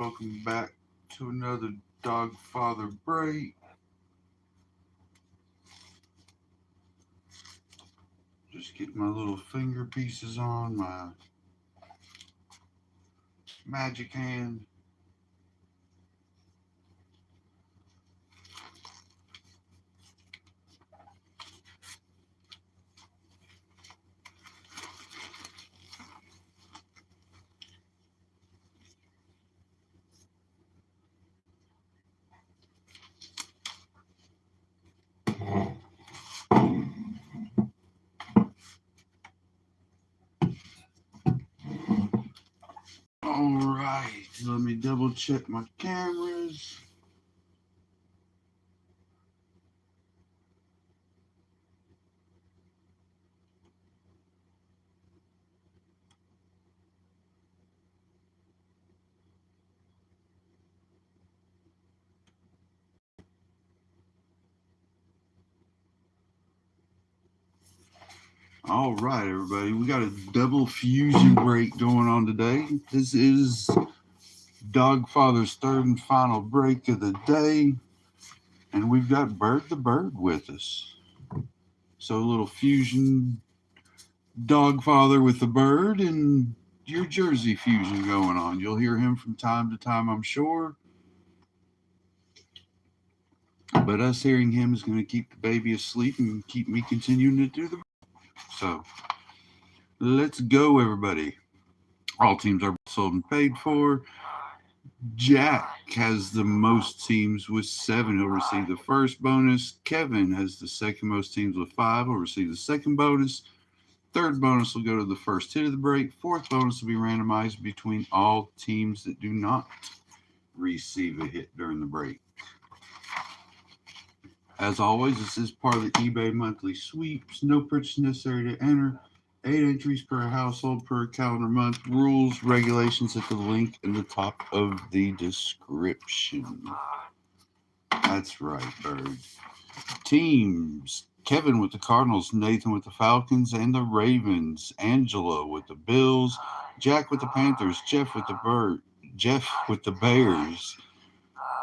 Welcome back to another Dog Father break. Just get my little finger pieces on my magic hand. All right, let me double check my cameras. All right, everybody, we got a double fusion break going on today. This is Dog Father's third and final break of the day, and we've got Bird the Bird with us. So, a little fusion Dog Father with the bird and your Jersey fusion going on. You'll hear him from time to time, I'm sure. But us hearing him is going to keep the baby asleep and keep me continuing to do the. So let's go, everybody. All teams are sold and paid for. Jack has the most teams with 7. He'll receive the first bonus. Kevin has the second most teams with 5. He'll receive the second bonus. Third bonus will go to the first hit of the break. Fourth bonus will be randomized between all teams that do not receive a hit during the break. As always, this is part of the eBay monthly sweeps. No purchase necessary to enter. 8 entries per household per calendar month. Rules, regulations at the link in the top of the description. That's right, Bird. Teams. Kevin with the Cardinals, Nathan with the Falcons and the Ravens, Angelo with the Bills, Jack with the Panthers, Jeff with the Bears,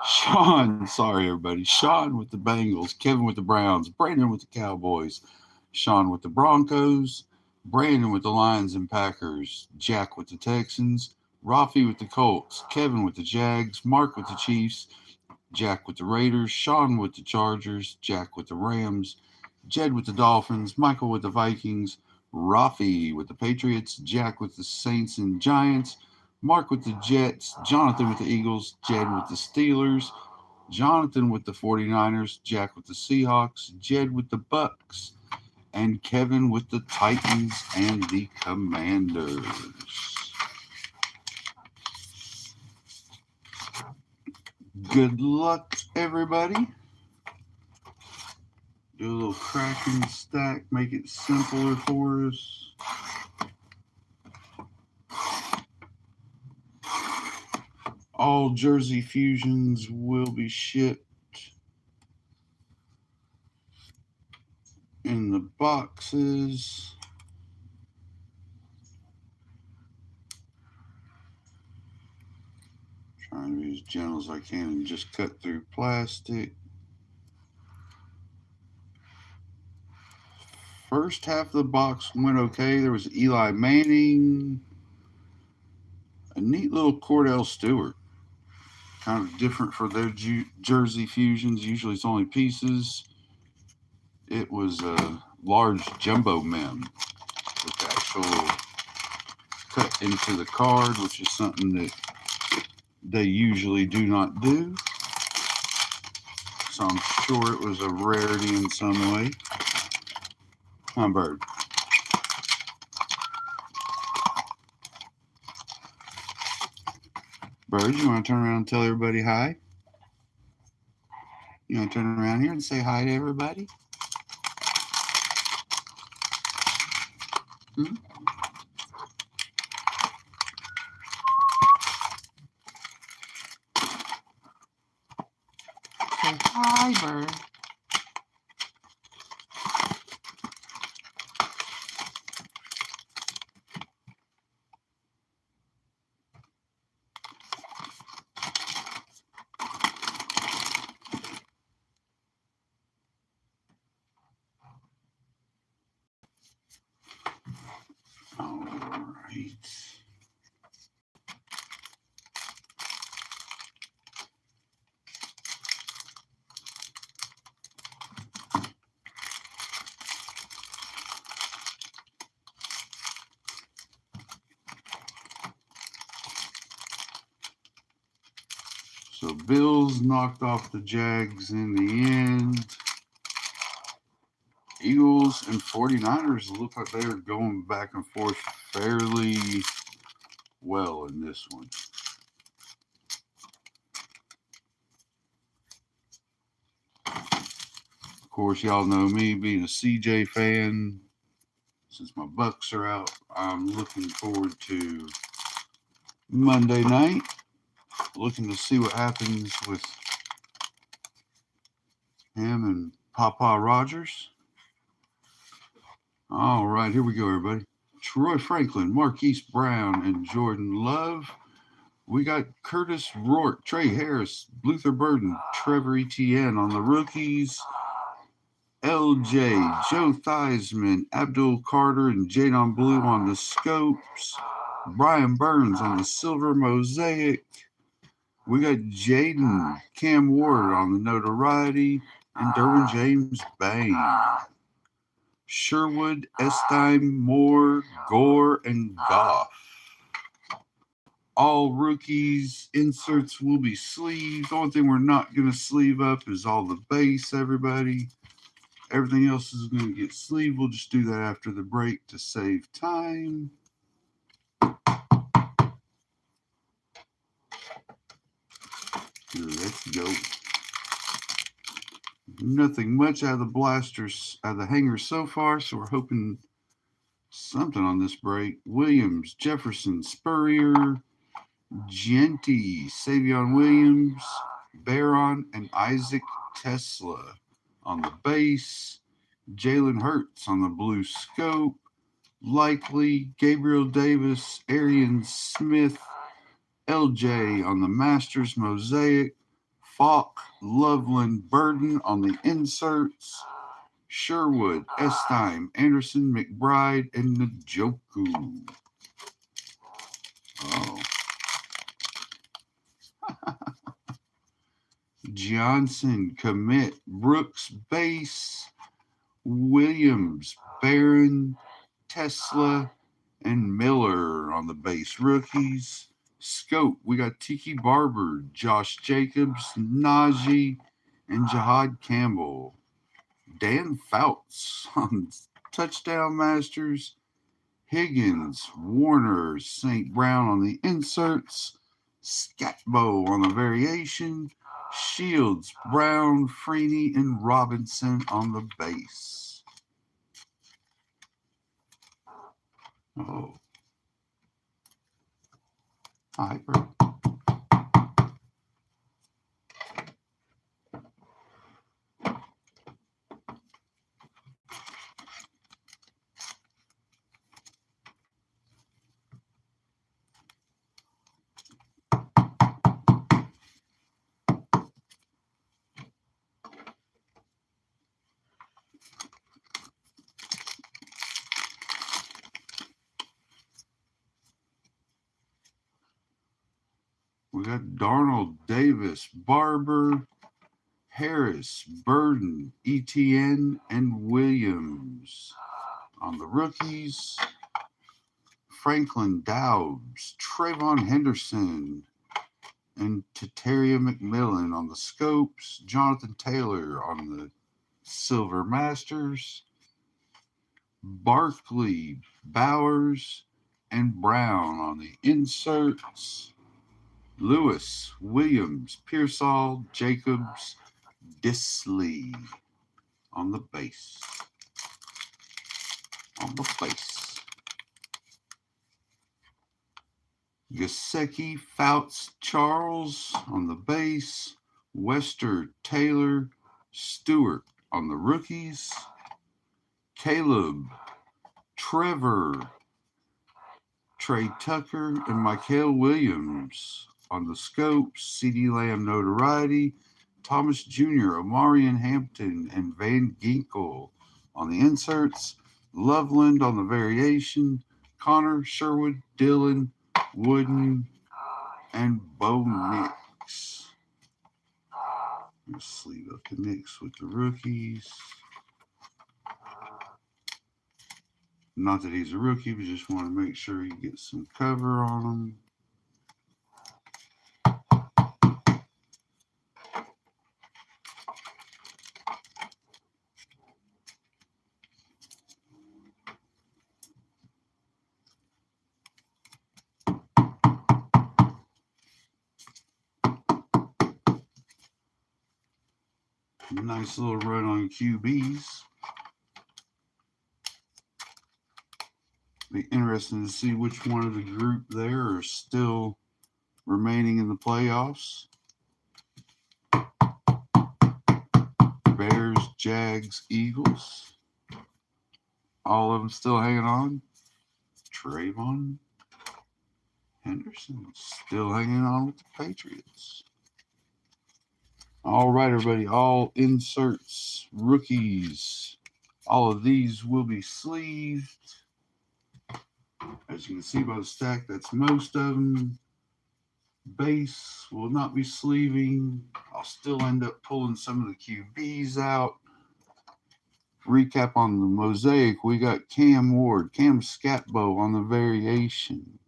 Sean, sorry everybody, Sean with the Bengals, Kevin with the Browns, Brandon with the Cowboys, Sean with the Broncos, Brandon with the Lions and Packers, Jack with the Texans, Rafi with the Colts, Kevin with the Jags, Mark with the Chiefs, Jack with the Raiders, Sean with the Chargers, Jack with the Rams, Jed with the Dolphins, Michael with the Vikings, Rafi with the Patriots, Jack with the Saints and Giants, Mark with the Jets, Jonathan with the Eagles, Jed with the Steelers, Jonathan with the 49ers, Jack with the Seahawks, Jed with the Bucks, and Kevin with the Titans and the Commanders. Good luck, everybody. Do a little crack and stack, make it simpler for us. All Jersey fusions will be shipped in the boxes. Trying to be as gentle as I can and just cut through plastic. First half of the box went okay. There was Eli Manning, a neat little Cordell Stewart. Kind of different for their Jersey fusions. Usually it's only pieces. It was a large jumbo mem with actual cut into the card, which is something that they usually do not do. So I'm sure it was a rarity in some way. Hi, Bird. Bird, you want to turn around and tell everybody hi? You want to turn around here and say hi to everybody? Hmm? Say hi, Bird. So Bills knocked off the Jags in the end. Eagles and 49ers look like they are going back and forth fairly well in this one. Of course, y'all know me being a CJ fan. Since my Bucks are out, I'm looking forward to Monday night. Looking to see what happens with him and Papa Rogers. All right, here we go, everybody. Troy Franklin, Marquise Brown, and Jordan Love. We got Curtis Rourke, Trey Harris, Luther Burden, Trevor Etienne on the rookies. LJ, Joe Theismann, Abdul Carter, and Jadon Blue on the scopes. Brian Burns on the silver mosaic. We got Jaden, Cam Ward on the notoriety, and Derwin James Bain. Sherwood, Estime, Moore, Gore, and Goff. All rookies inserts will be sleeved. The only thing we're not going to sleeve up is all the base, everybody. Everything else is going to get sleeved. We'll just do that after the break to save time. Let's go. Nothing much out of the blasters, out of the hangers so far, so we're hoping something on this break. Williams, Jefferson, Spurrier, Genty, Savion Williams, Barron, and Isaac Tesla on the base. Jalen Hurts on the blue scope. Likely, Gabriel Davis, Arian Smith, LJ on the Masters mosaic. Falk, Loveland, Burden on the inserts. Sherwood, Estime, Anderson, McBride, and Njoku. Oh. Johnson, commit. Brooks, base. Williams, Barron, Tesla, and Miller on the base rookies. Scope, we got Tiki Barber, Josh Jacobs, Najee, and Jahad Campbell. Dan Fouts on touchdown masters. Higgins, Warner, St. Brown on the inserts. Scatbo on the variation. Shields, Brown, Freeney, and Robinson on the base. Oh. Hi, bro. We got Darnold, Davis, Barber, Harris, Burden, Etienne, and Williams. On the rookies, Franklin, Doubs, Trayvon Henderson, and Tataria McMillan on the scopes. Jonathan Taylor on the silver masters. Barkley, Bowers, and Brown on the inserts. Lewis, Williams, Pearsall, Jacobs, Disley on the base. On the base. Gasecki, Fouts, Charles on the base. Wester, Taylor, Stewart on the rookies. Caleb, Trevor, Trey Tucker, and Michael Williams on the scopes. CD Lamb notoriety. Thomas Jr., Omarion Hampton, and Van Ginkel on the inserts. Loveland on the variation. Connor, Sherwood, Dillon, Wooden, and Bo Nix. Let's sleeve up the Knicks with the rookies. Not that he's a rookie, but just want to make sure he gets some cover on him. nice little run on QBs. Be interesting to see which one of the group there are still remaining in the playoffs. Bears, Jags, Eagles. All of them still hanging on. Trayvon Henderson still hanging on with the Patriots. All right, everybody. All inserts, rookies. All of these will be sleeved. As you can see by the stack, that's most of them. Base will not be sleeving. I'll still end up pulling some of the QBs out. Recap on the mosaic. We got Cam Ward, Cam Scatbo on the variation.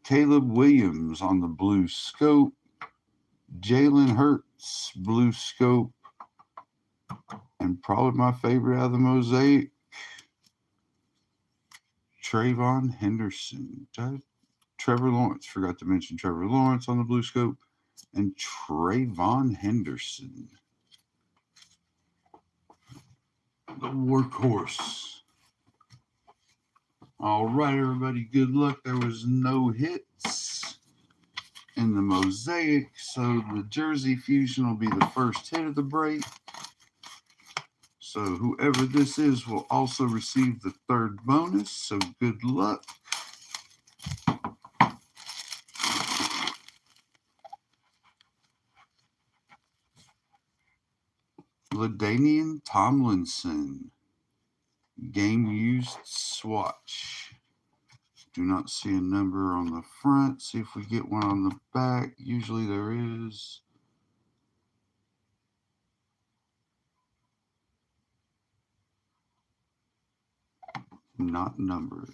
Caleb Williams on the blue scope. Jalen Hurts, blue scope. And probably my favorite out of the mosaic, Trayvon Henderson. Trevor Lawrence. Forgot to mention Trevor Lawrence on the blue scope. And Trayvon Henderson, the workhorse. All right, everybody. Good luck. There was no hits in the mosaic, so the Jersey Fusion will be the first hit of the break. So whoever this is will also receive the third bonus. So good luck. LaDainian Tomlinson. Game used swatch. Do not see a number on the front. See if we get one on the back. Usually there is. Not numbered.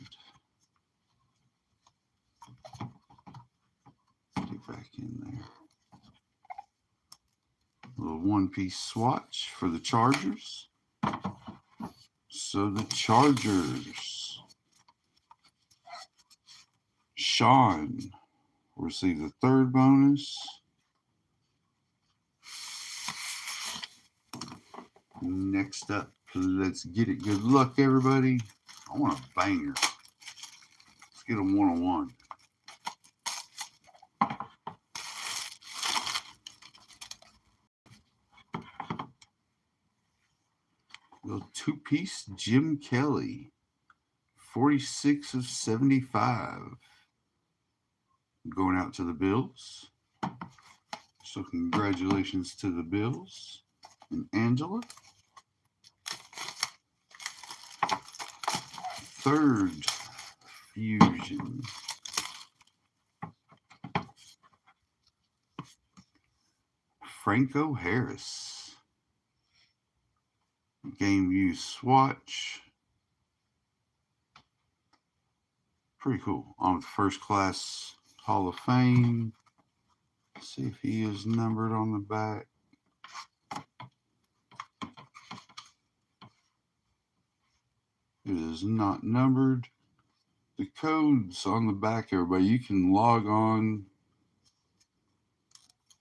Get back in there. A little one-piece swatch for the Chargers. So the Chargers. Sean will receive the third bonus. Next up, let's get it. Good luck, everybody. I want a banger. Let's get a one-on-one. Little two-piece Jim Kelly. 46 of 75. Going out to the Bills. So congratulations to the Bills and Angela. Third fusion. Franco Harris. Game use swatch. Pretty cool. On with first class Hall of Fame. Let's see if he is numbered on the back. It is not numbered. The code's on the back, everybody. You can log on.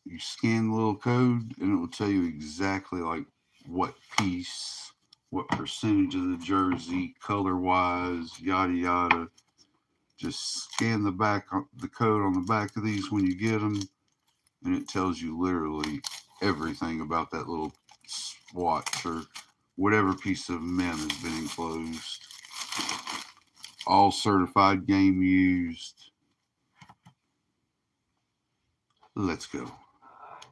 You scan the little code, and it will tell you exactly like what piece, what percentage of the jersey, color-wise, yada, yada. Just scan the code on the back of these when you get them, and it tells you literally everything about that little swatch or whatever piece of mem has been enclosed. All certified, game used. Let's go.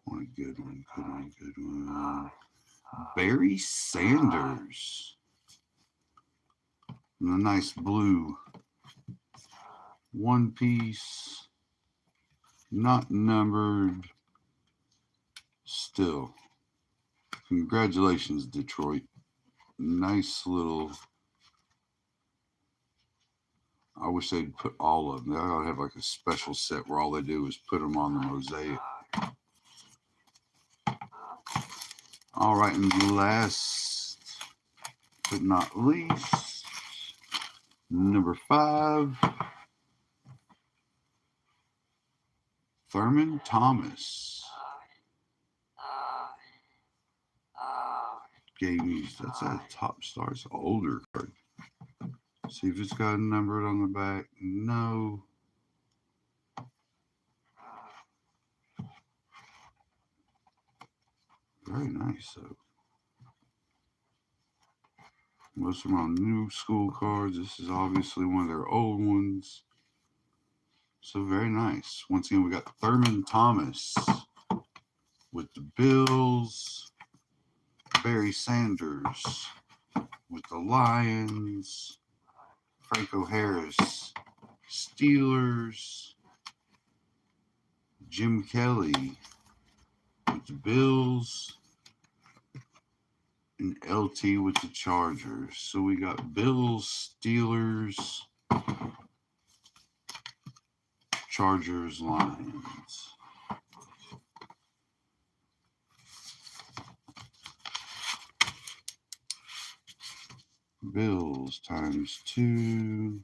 What a good one, good one, good one. Barry Sanders. And a nice blue one piece. Not numbered. Still. Congratulations, Detroit. Nice little. I wish they'd put all of them. They ought to have like a special set where all they do is put them on the mosaic. All right, and last but not least, number 5, Thurman Thomas. game used. That's a top star. It's an older card. See if it's got a number on the back. No. Very nice, though. Most of them are new school cards. This is obviously one of their old ones. So very nice. Once again, we got Thurman Thomas with the Bills. Barry Sanders with the Lions. Franco Harris, Steelers. Jim Kelly with the Bills. And LT with the Chargers. So we got Bills, Steelers, Chargers, Lions. Bills times 2.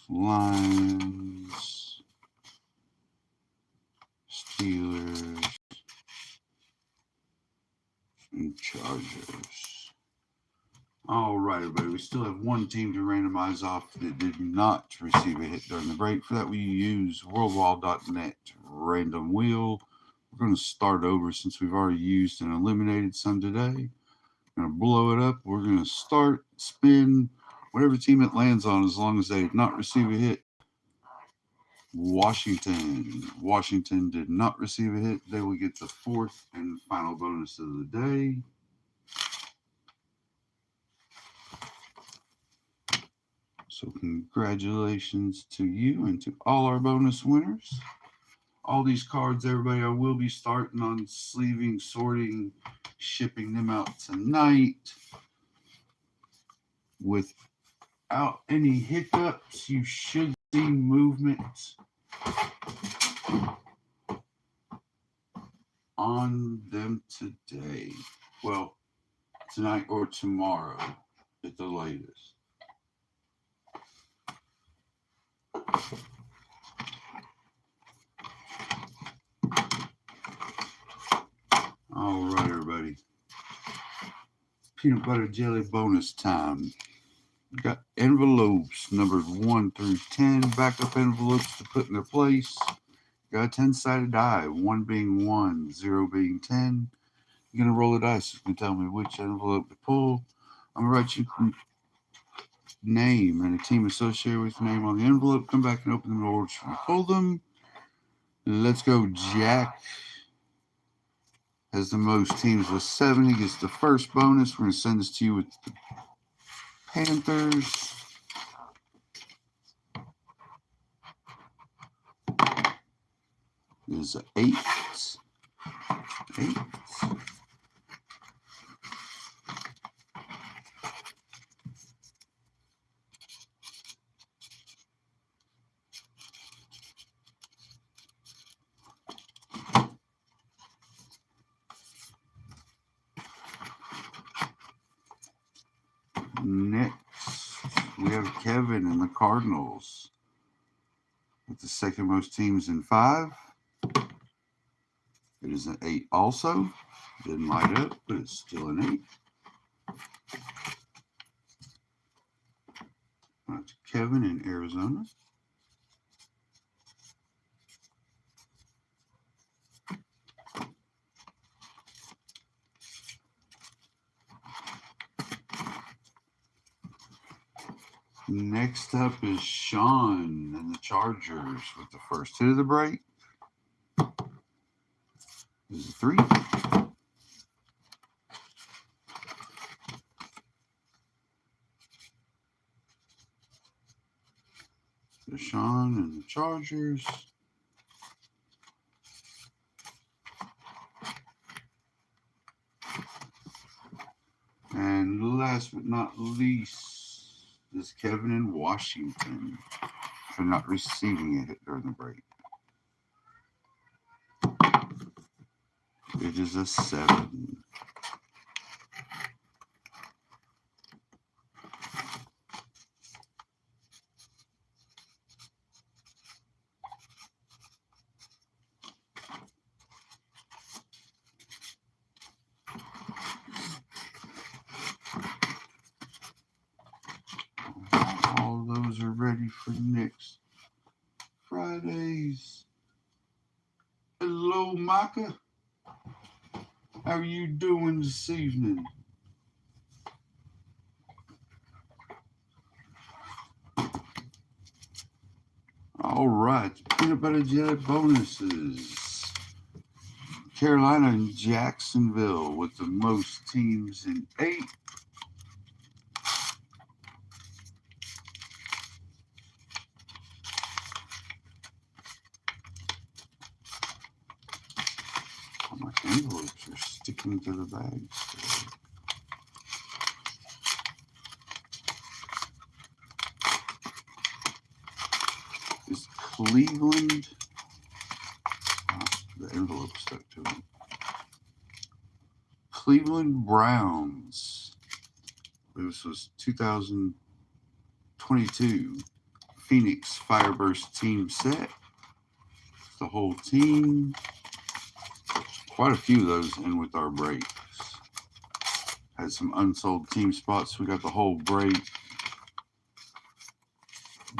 Lions. Steelers. And Chargers. All right, everybody. We still have one team to randomize off that did not receive a hit during the break. For that, we use worldwall.net random wheel. We're going to start over since we've already used and eliminated some today. Going to blow it up. We're going to start, spin, whatever team it lands on, as long as they did not receive a hit. Washington. Washington did not receive a hit. They will get the fourth and final bonus of the day. So congratulations to you and to all our bonus winners. All these cards, everybody, I will be starting on sleeving, sorting, shipping them out tonight. Without any hiccups, you should see movement on them today. Well, tonight or tomorrow at the latest. All right, everybody. Peanut butter jelly bonus time. We got envelopes numbered 1 through 10. Backup envelopes to put in their place. Got a 10-sided die, 1 being 1, 0 being 10. You're going to roll the dice. You can tell me which envelope to pull. I'm going to write you name and a team associated with the name on the envelope. Come back and open them in order to pull them. Let's go. Jack has the most teams with 7. He gets the first bonus. We're going to send this to you with the Panthers. Is 8. 8. Next, we have Kevin and the Cardinals with the second most teams in 5. It is an 8 also. Didn't light up, but it's still an 8. That's Kevin in Arizona. Next up is Sean and the Chargers with the first hit of the break. This is a 3. So Sean and the Chargers. And last but not least, is Kevin in Washington for not receiving a hit during the break. It is a 7. ready for next Fridays. Hello, Micah. How are you doing this evening? All right, peanut butter jelly bonuses. Carolina and Jacksonville with the most teams in 8. Oh, my envelopes are sticking to the bags. Is Cleveland? Oh, the envelope stuck to it. Cleveland Browns. This was 2022 Phoenix Fireburst team set. The whole team. Quite a few of those in with our breaks. Had some unsold team spots. We got the whole break.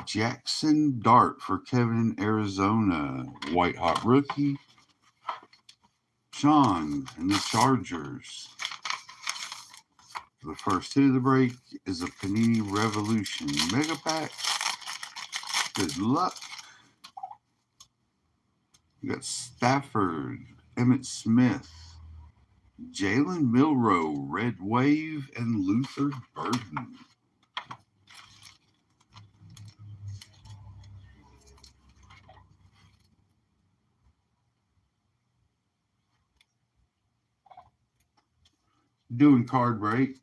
Jackson Dart for Kevin in Arizona. White hot rookie. Sean and the Chargers. The first hit of the break is a Panini Revolution Mega Pack. Good luck. You got Stafford, Emmitt Smith, Jalen Milroe, Red Wave, and Luther Burden. Doing card breaks.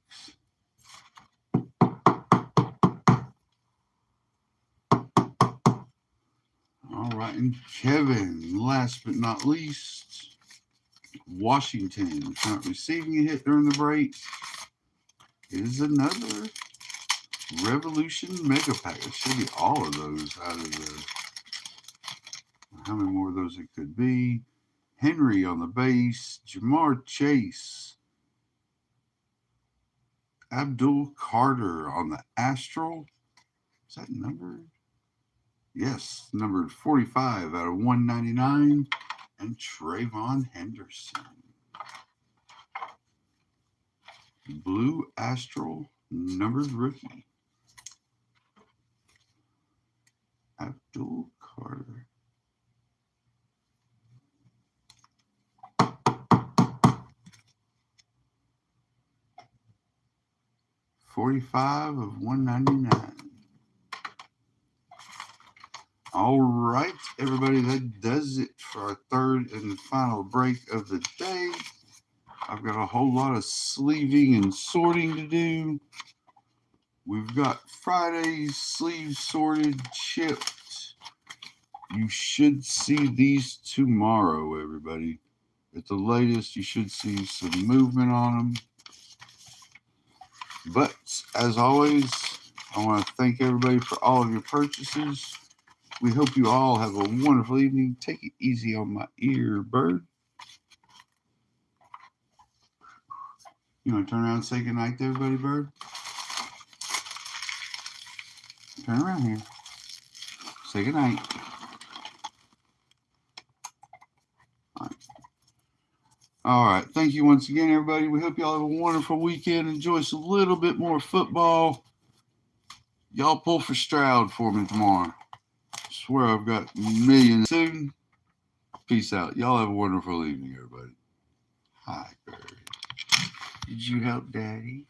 All right, and Kevin, last but not least, Washington, not receiving a hit during the break, is another Revolution Mega Pack. It should be all of those out of the, how many more of those it could be. Henry on the base, Jamar Chase, Abdul Carter on the Astral. Is that numbered? Yes, numbered 45 out of 199. And Trayvon Henderson. Blue Astral, numbered rookie. Abdul Carter. $45 of $199. All right, everybody, that does it for our third and final break of the day. I've got a whole lot of sleeving and sorting to do. We've got Friday's sleeves sorted, chipped. You should see these tomorrow, everybody. At the latest, you should see some movement on them. But, as always, I want to thank everybody for all of your purchases. We hope you all have a wonderful evening. Take it easy on my ear, bird. You want to turn around and say goodnight to everybody, bird? Turn around here. Say goodnight. All right. Thank you once again, everybody. We hope y'all have a wonderful weekend. Enjoy a little bit more football. Y'all pull for Stroud for me tomorrow. I swear I've got millions soon. Peace out. Y'all have a wonderful evening, everybody. Hi, bird. Did you help Daddy?